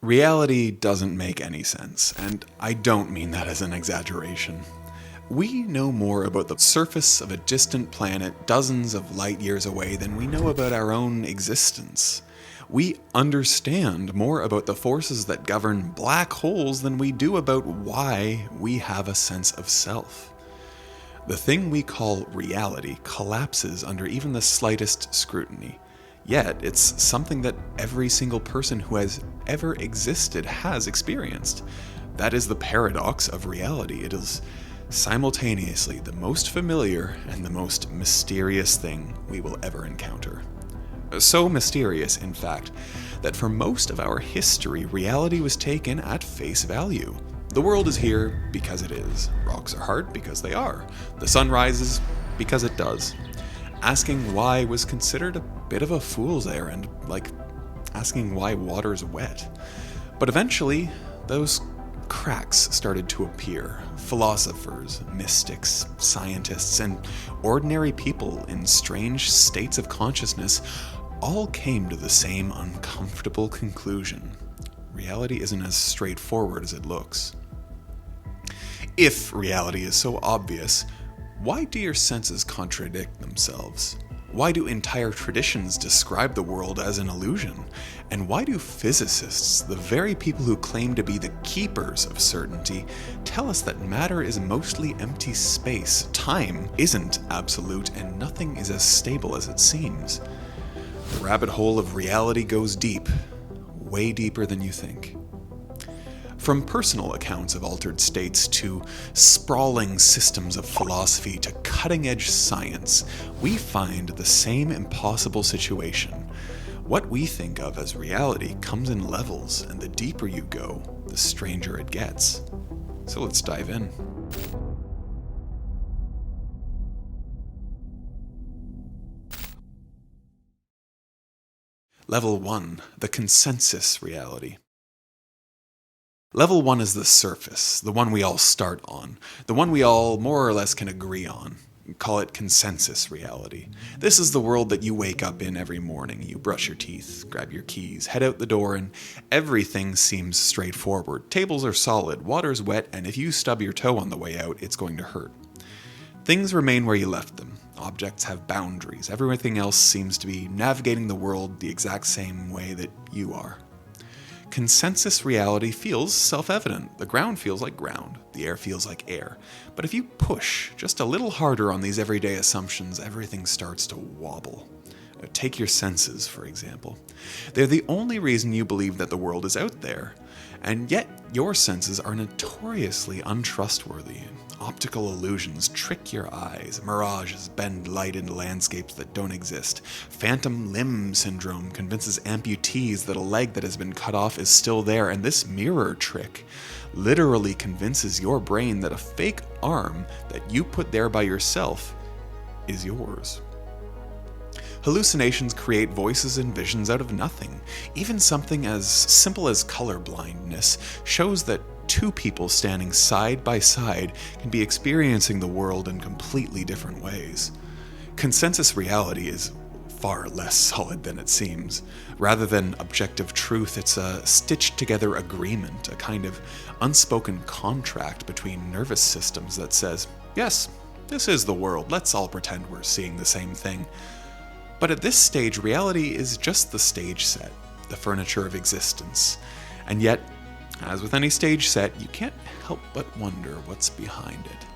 Reality doesn't make any sense, and I don't mean that as an exaggeration. We know more about the surface of a distant planet dozens of light years away than we know about our own existence. We understand more about the forces that govern black holes than we do about why we have a sense of self. The thing we call reality collapses under even the slightest scrutiny. Yet, it's something that every single person who has ever existed has experienced. That is the paradox of reality. It is simultaneously the most familiar and the most mysterious thing we will ever encounter. So mysterious, in fact, that for most of our history, reality was taken at face value. The world is here because it is. Rocks are hard because they are. The sun rises because it does. Asking why was considered a bit of a fool's errand, like asking why water's wet. But eventually, those cracks started to appear. Philosophers, mystics, scientists, and ordinary people in strange states of consciousness all came to the same uncomfortable conclusion. Reality isn't as straightforward as it looks. If reality is so obvious, why do your senses contradict themselves? Why do entire traditions describe the world as an illusion? And why do physicists, the very people who claim to be the keepers of certainty, tell us that matter is mostly empty space, time isn't absolute, and nothing is as stable as it seems? The rabbit hole of reality goes deep, way deeper than you think. From personal accounts of altered states to sprawling systems of philosophy to cutting-edge science, we find the same impossible situation. What we think of as reality comes in levels, and the deeper you go, the stranger it gets. So let's dive in. Level 1, the consensus reality. Level 1 is the surface, the one we all start on, the one we all more or less can agree on. Call it consensus reality. This is the world that you wake up in every morning. You brush your teeth, grab your keys, head out the door, and everything seems straightforward. Tables are solid, water's wet, and if you stub your toe on the way out, it's going to hurt. Things remain where you left them. Objects have boundaries. Everything else seems to be navigating the world the exact same way that you are. Consensus reality feels self-evident. The ground feels like ground. The air feels like air. But if you push just a little harder on these everyday assumptions, everything starts to wobble. Take your senses, for example. They're the only reason you believe that the world is out there. And yet, your senses are notoriously untrustworthy. Optical illusions trick your eyes. Mirages bend light into landscapes that don't exist. Phantom limb syndrome convinces amputees that a leg that has been cut off is still there. And this mirror trick literally convinces your brain that a fake arm that you put there by yourself is yours. Hallucinations create voices and visions out of nothing. Even something as simple as color blindness shows that two people standing side by side can be experiencing the world in completely different ways. Consensus reality is far less solid than it seems. Rather than objective truth, it's a stitched together agreement, a kind of unspoken contract between nervous systems that says, yes, this is the world, let's all pretend we're seeing the same thing. But at this stage, reality is just the stage set, the furniture of existence. And yet, as with any stage set, you can't help but wonder what's behind it.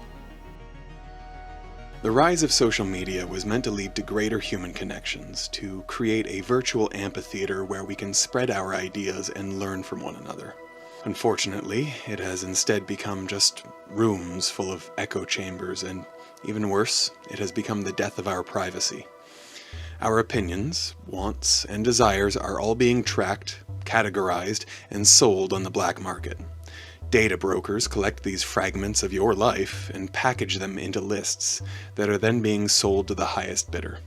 The rise of social media was meant to lead to greater human connections, to create a virtual amphitheater where we can spread our ideas and learn from one another. Unfortunately, it has instead become just rooms full of echo chambers, and even worse, it has become the death of our privacy. Our opinions, wants, and desires are all being tracked, categorized, and sold on the black market. Data brokers collect these fragments of your life and package them into lists that are then being sold to the highest bidder.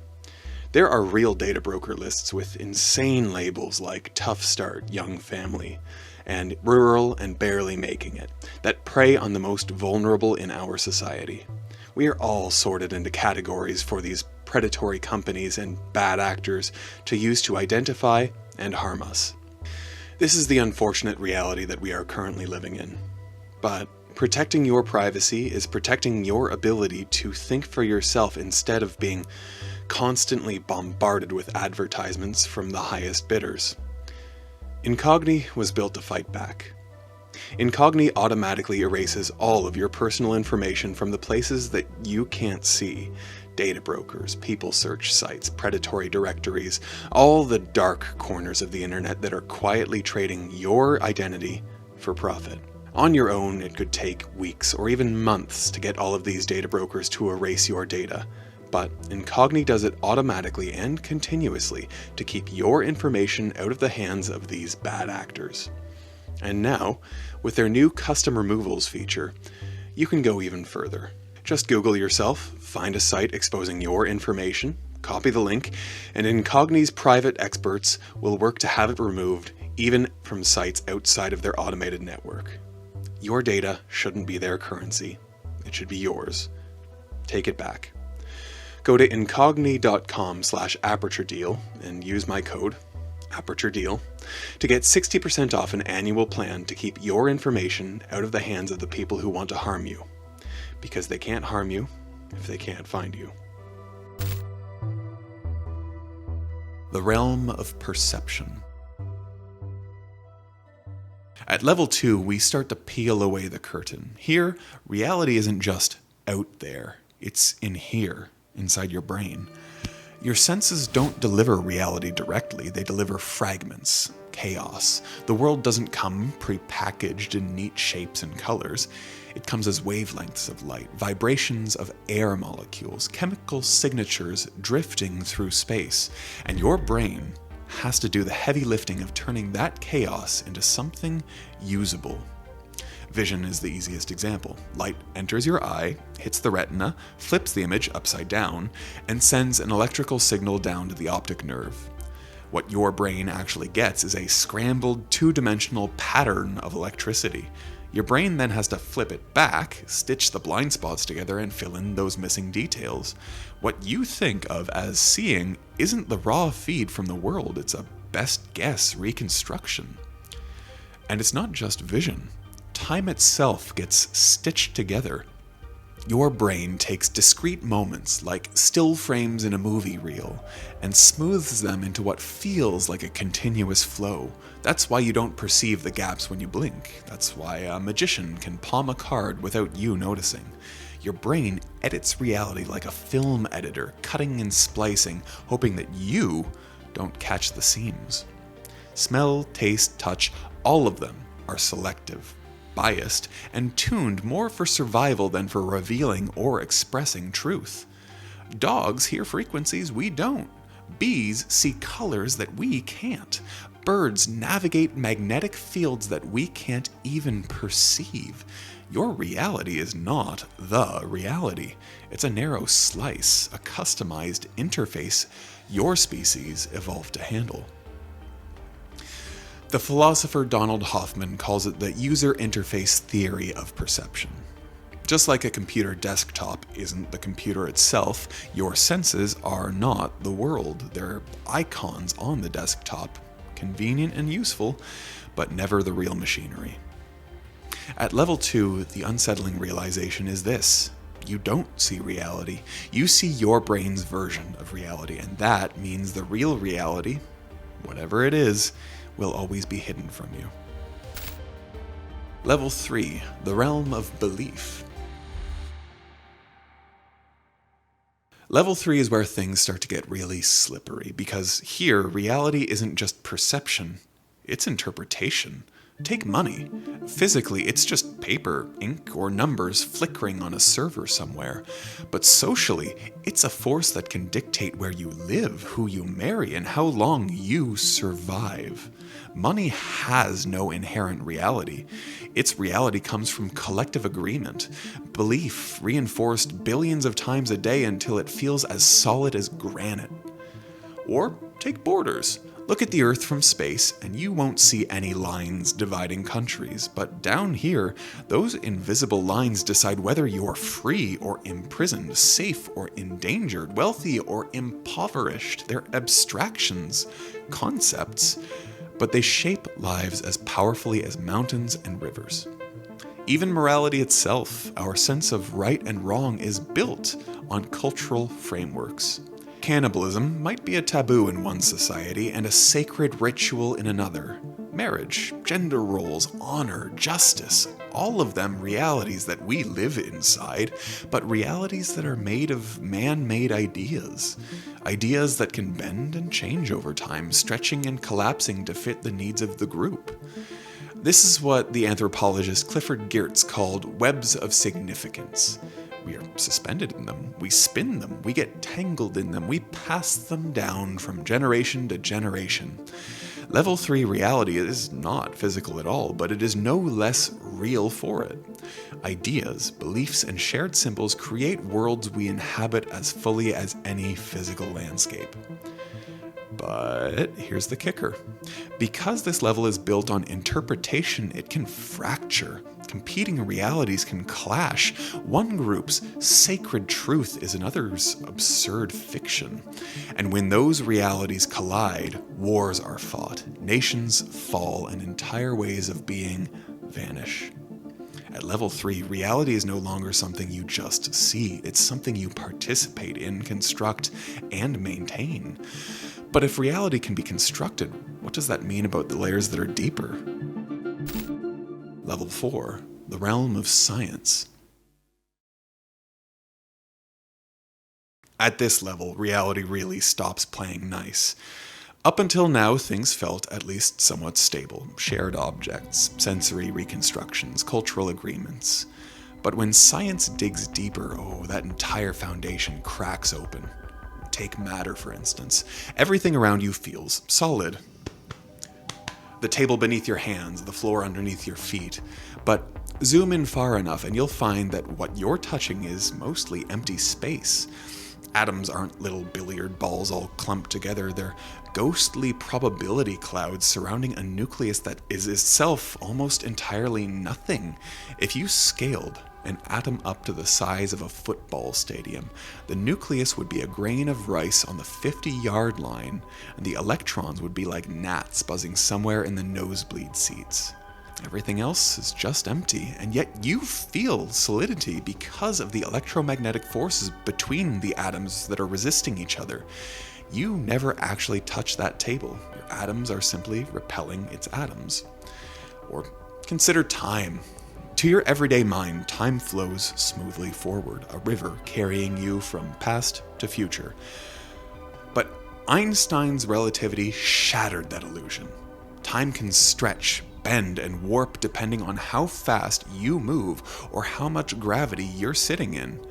There are real data broker lists with insane labels like Tough Start, Young Family, and Rural and Barely Making It that prey on the most vulnerable in our society. We are all sorted into categories for these predatory companies and bad actors to use to identify and harm us. This is the unfortunate reality that we are currently living in. But protecting your privacy is protecting your ability to think for yourself instead of being constantly bombarded with advertisements from the highest bidders. Incogni was built to fight back. Incogni automatically erases all of your personal information from the places that you can't see. Data brokers, people search sites, predatory directories, all the dark corners of the internet that are quietly trading your identity for profit. On your own, it could take weeks or even months to get all of these data brokers to erase your data. But Incogni does it automatically and continuously to keep your information out of the hands of these bad actors. And now, with their new custom removals feature, you can go even further. Just Google yourself, find a site exposing your information, copy the link, and Incogni's private experts will work to have it removed even from sites outside of their automated network. Your data shouldn't be their currency. It should be yours. Take it back. Go to incogni.com/Aperture deal and use my code, Aperture deal, to get 60% off an annual plan to keep your information out of the hands of the people who want to harm you. Because they can't harm you if they can't find you. The realm of perception. At level 2, we start to peel away the curtain. Here, reality isn't just out there, it's in here, inside your brain. Your senses don't deliver reality directly, they deliver fragments, chaos. The world doesn't come pre-packaged in neat shapes and colors. It comes as wavelengths of light, vibrations of air molecules, chemical signatures drifting through space. And your brain has to do the heavy lifting of turning that chaos into something usable. Vision is the easiest example. Light enters your eye, hits the retina, flips the image upside down, and sends an electrical signal down to the optic nerve. What your brain actually gets is a scrambled two-dimensional pattern of electricity. Your brain then has to flip it back, stitch the blind spots together, and fill in those missing details. What you think of as seeing isn't the raw feed from the world, it's a best guess reconstruction. And it's not just vision. Time itself gets stitched together. Your brain takes discrete moments, like still frames in a movie reel, and smooths them into what feels like a continuous flow. That's why you don't perceive the gaps when you blink. That's why a magician can palm a card without you noticing. Your brain edits reality like a film editor, cutting and splicing, hoping that you don't catch the seams. Smell, taste, touch, all of them are selective, biased, and tuned more for survival than for revealing or expressing truth. Dogs hear frequencies we don't. Bees see colors that we can't. Birds navigate magnetic fields that we can't even perceive. Your reality is not the reality. It's a narrow slice, a customized interface your species evolved to handle. The philosopher Donald Hoffman calls it the user interface theory of perception. Just like a computer desktop isn't the computer itself, your senses are not the world. They're icons on the desktop, convenient and useful, but never the real machinery. At level 2, the unsettling realization is this: you don't see reality. You see your brain's version of reality, and that means the real reality, whatever it is, will always be hidden from you. Level 3, the realm of belief. Level 3 is where things start to get really slippery, because here, reality isn't just perception, it's interpretation. Take money. Physically, it's just paper, ink, or numbers flickering on a server somewhere. But socially, it's a force that can dictate where you live, who you marry, and how long you survive. Money has no inherent reality. Its reality comes from collective agreement, belief reinforced billions of times a day until it feels as solid as granite. Or take borders. Look at the Earth from space, and you won't see any lines dividing countries. But down here, those invisible lines decide whether you're free or imprisoned, safe or endangered, wealthy or impoverished. They're abstractions, concepts, but they shape lives as powerfully as mountains and rivers. Even morality itself, our sense of right and wrong, is built on cultural frameworks. Cannibalism might be a taboo in one society and a sacred ritual in another. Marriage, gender roles, honor, justice, all of them realities that we live inside, but realities that are made of man-made ideas. Ideas that can bend and change over time, stretching and collapsing to fit the needs of the group. This is what the anthropologist Clifford Geertz called webs of significance. We are suspended in them, we spin them, we get tangled in them, we pass them down from generation to generation. Level 3 reality is not physical at all, but it is no less real for it. Ideas, beliefs, and shared symbols create worlds we inhabit as fully as any physical landscape. But here's the kicker. Because this level is built on interpretation, it can fracture. Competing realities can clash. One group's sacred truth is another's absurd fiction. And when those realities collide, wars are fought, nations fall, and entire ways of being vanish. At level 3, reality is no longer something you just see. It's something you participate in, construct, and maintain. But if reality can be constructed, what does that mean about the layers that are deeper? Level 4, the realm of science. At this level, reality really stops playing nice. Up until now, things felt at least somewhat stable. Shared objects, sensory reconstructions, cultural agreements. But when science digs deeper, that entire foundation cracks open. Take matter, for instance. Everything around you feels solid. The table beneath your hands, the floor underneath your feet. But zoom in far enough and you'll find that what you're touching is mostly empty space. Atoms aren't little billiard balls all clumped together. They're ghostly probability clouds surrounding a nucleus that is itself almost entirely nothing. If you scaled an atom up to the size of a football stadium, the nucleus would be a grain of rice on the 50-yard line, and the electrons would be like gnats buzzing somewhere in the nosebleed seats. Everything else is just empty, and yet you feel solidity because of the electromagnetic forces between the atoms that are resisting each other. You never actually touch that table. Your atoms are simply repelling its atoms. Or consider time. To your everyday mind, time flows smoothly forward, a river carrying you from past to future. But Einstein's relativity shattered that illusion. Time can stretch, bend, and warp depending on how fast you move or how much gravity you're sitting in.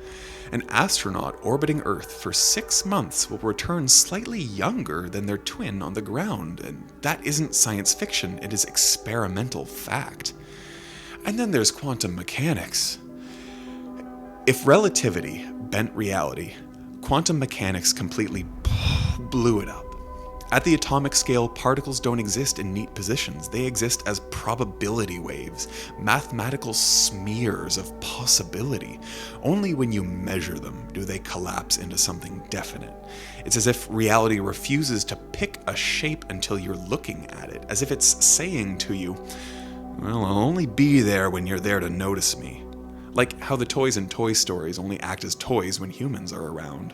An astronaut orbiting Earth for 6 months will return slightly younger than their twin on the ground, and that isn't science fiction, it is experimental fact. And then there's quantum mechanics. If relativity bent reality, quantum mechanics completely blew it up. At the atomic scale, particles don't exist in neat positions. They exist as probability waves, mathematical smears of possibility. Only when you measure them do they collapse into something definite. It's as if reality refuses to pick a shape until you're looking at it, as if it's saying to you, well, I'll only be there when you're there to notice me. Like how the toys in Toy Stories only act as toys when humans are around.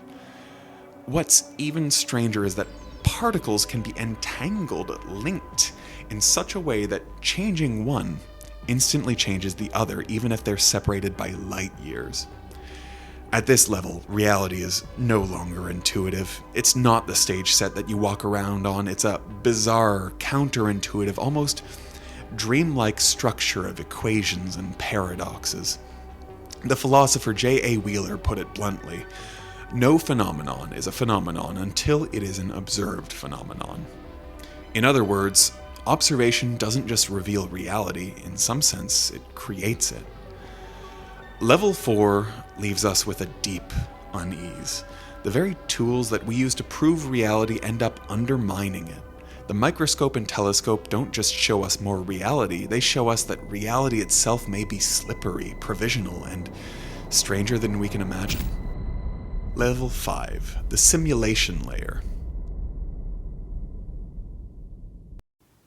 What's even stranger is that particles can be entangled, linked, in such a way that changing one instantly changes the other, even if they're separated by light years. At this level, reality is no longer intuitive. It's not the stage set that you walk around on. It's a bizarre, counterintuitive, almost dreamlike structure of equations and paradoxes. The philosopher J.A. Wheeler put it bluntly, no phenomenon is a phenomenon until it is an observed phenomenon. In other words, observation doesn't just reveal reality, in some sense, it creates it. Level 4 leaves us with a deep unease. The very tools that we use to prove reality end up undermining it. The microscope and telescope don't just show us more reality, they show us that reality itself may be slippery, provisional, and stranger than we can imagine. Level 5, the simulation layer.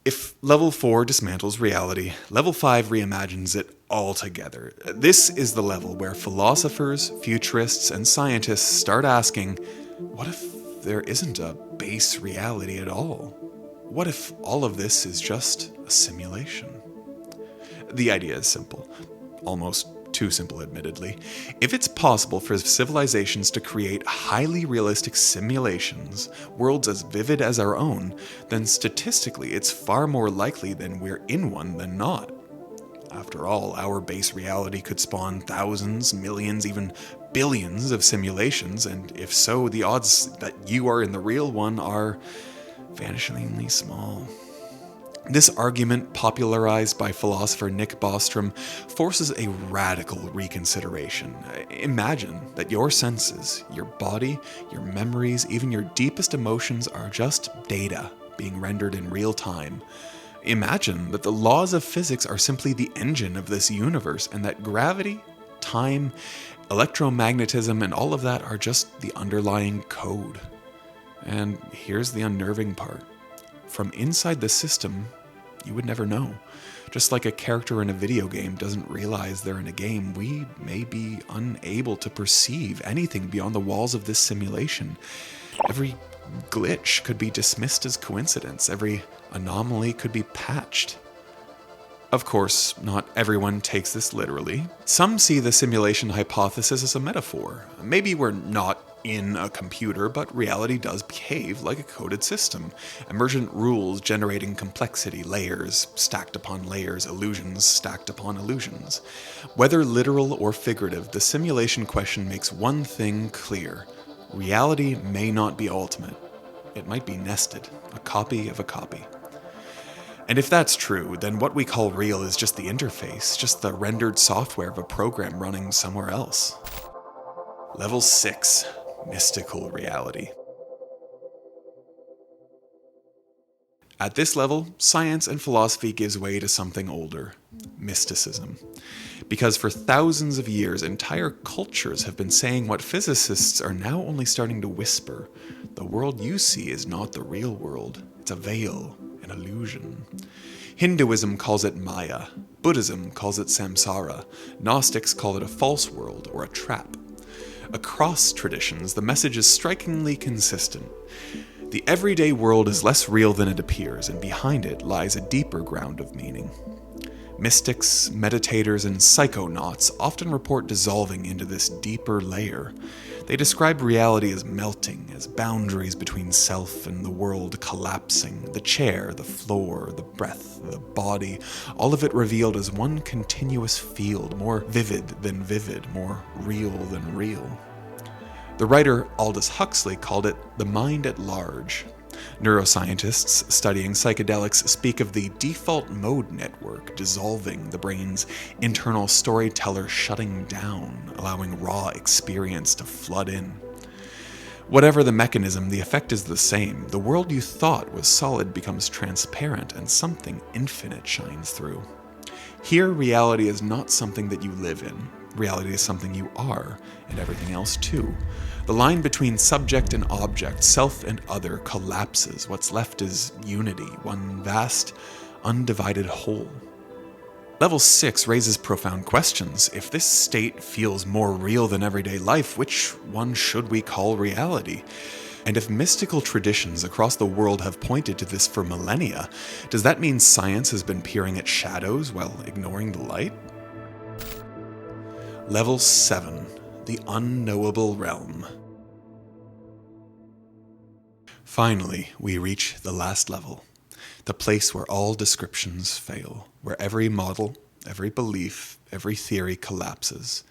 If level 4 dismantles reality, level 5 reimagines it altogether. This is the level where philosophers, futurists, and scientists start asking, what if there isn't a base reality at all? What if all of this is just a simulation? The idea is simple. Almost too simple, admittedly. If it's possible for civilizations to create highly realistic simulations, worlds as vivid as our own, then statistically it's far more likely that we're in one than not. After all, our base reality could spawn thousands, millions, even billions of simulations, and if so, the odds that you are in the real one are vanishingly small. This argument, popularized by philosopher Nick Bostrom, forces a radical reconsideration. Imagine that your senses, your body, your memories, even your deepest emotions are just data being rendered in real time. Imagine that the laws of physics are simply the engine of this universe, and that gravity, time, electromagnetism, and all of that are just the underlying code. And here's the unnerving part. From inside the system, you would never know. Just like a character in a video game doesn't realize they're in a game, we may be unable to perceive anything beyond the walls of this simulation. Every glitch could be dismissed as coincidence. Every anomaly could be patched. Of course, not everyone takes this literally. Some see the simulation hypothesis as a metaphor. Maybe we're not in a computer, but reality does behave like a coded system. Emergent rules generating complexity, layers stacked upon layers, illusions stacked upon illusions. Whether literal or figurative, the simulation question makes one thing clear. Reality may not be ultimate. It might be nested, a copy of a copy. And if that's true, then what we call real is just the interface, just the rendered software of a program running somewhere else. Level 6. Mystical reality. At this level, science and philosophy gives way to something older, mysticism. Because for thousands of years, entire cultures have been saying what physicists are now only starting to whisper. The world you see is not the real world. It's a veil, an illusion. Hinduism calls it Maya. Buddhism calls it samsara. Gnostics call it a false world or a trap. Across traditions, the message is strikingly consistent. The everyday world is less real than it appears, and behind it lies a deeper ground of meaning. Mystics, meditators, and psychonauts often report dissolving into this deeper layer. They describe reality as melting, as boundaries between self and the world collapsing, the chair, the floor, the breath, the body, all of it revealed as one continuous field, more vivid than vivid, more real than real. The writer Aldous Huxley called it the mind at large. Neuroscientists studying psychedelics speak of the default mode network dissolving, the brain's internal storyteller shutting down, allowing raw experience to flood in. Whatever the mechanism, the effect is the same. The world you thought was solid becomes transparent, and something infinite shines through. Here, reality is not something that you live in. Reality is something you are, and everything else too. The line between subject and object, self and other, collapses. What's left is unity, one vast, undivided whole. Level 6 raises profound questions. If this state feels more real than everyday life, which one should we call reality? And if mystical traditions across the world have pointed to this for millennia, does that mean science has been peering at shadows while ignoring the light? Level 7. The Unknowable Realm. Finally, we reach the last level, the place where all descriptions fail, where every model, every belief, every theory collapses.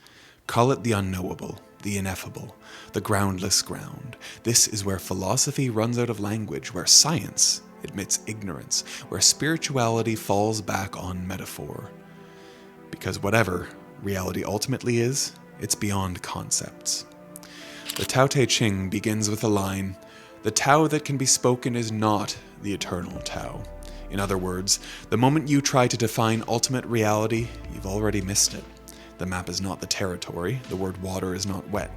Call it the unknowable, the ineffable, the groundless ground. This is where philosophy runs out of language, where science admits ignorance, where spirituality falls back on metaphor. Because whatever reality ultimately is, it's beyond concepts. The Tao Te Ching begins with the line, "The Tao that can be spoken is not the eternal Tao." In other words, the moment you try to define ultimate reality, you've already missed it. The map is not the territory, the word water is not wet.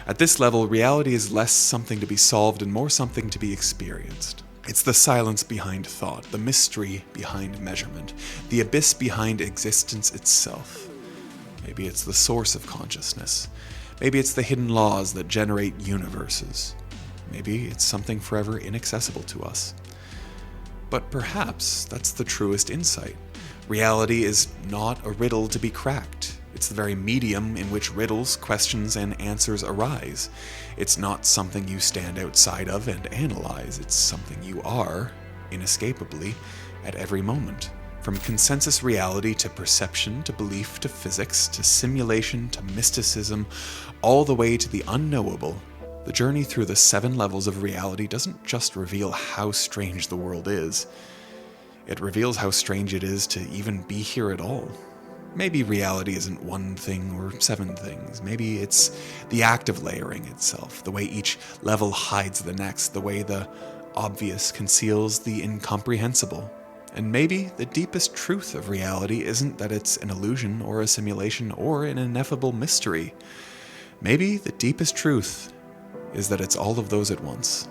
At this level, reality is less something to be solved and more something to be experienced. It's the silence behind thought, the mystery behind measurement, the abyss behind existence itself. Maybe it's the source of consciousness. Maybe it's the hidden laws that generate universes. Maybe it's something forever inaccessible to us. But perhaps that's the truest insight. Reality is not a riddle to be cracked. It's the very medium in which riddles, questions, and answers arise. It's not something you stand outside of and analyze. It's something you are, inescapably, at every moment. From consensus reality to perception to belief to physics to simulation to mysticism, all the way to the unknowable, the journey through the 7 levels of reality doesn't just reveal how strange the world is. It reveals how strange it is to even be here at all. Maybe reality isn't one thing or 7 things. Maybe it's the act of layering itself, the way each level hides the next, the way the obvious conceals the incomprehensible. And maybe the deepest truth of reality isn't that it's an illusion or a simulation or an ineffable mystery. Maybe the deepest truth is that it's all of those at once.